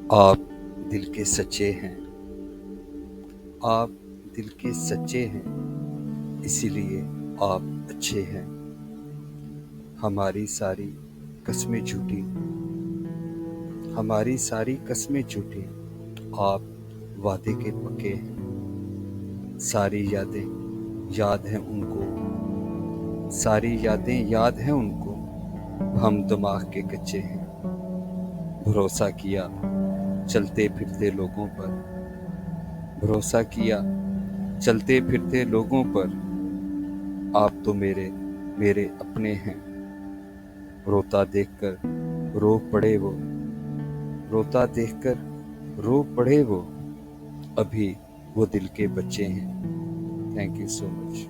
آپ دل کے سچے ہیں، آپ دل کے سچے ہیں، اسی لیے آپ اچھے ہیں۔ ہماری ساری قسمیں جھوٹی، ہماری ساری قسمیں جھوٹی، آپ وعدے کے پکے ہیں۔ ساری یادیں یاد ہیں ان کو، ساری یادیں یاد ہیں ان کو، ہم دماغ کے کچے ہیں۔ بھروسہ کیا چلتے پھرتے لوگوں پر، بھروسہ کیا چلتے پھرتے لوگوں پر، آپ تو میرے اپنے ہیں۔ روتا دیکھ کر رو پڑے وہ، روتا دیکھ کر رو پڑے وہ، ابھی وہ دل کے بچے ہیں۔ Thank you so much.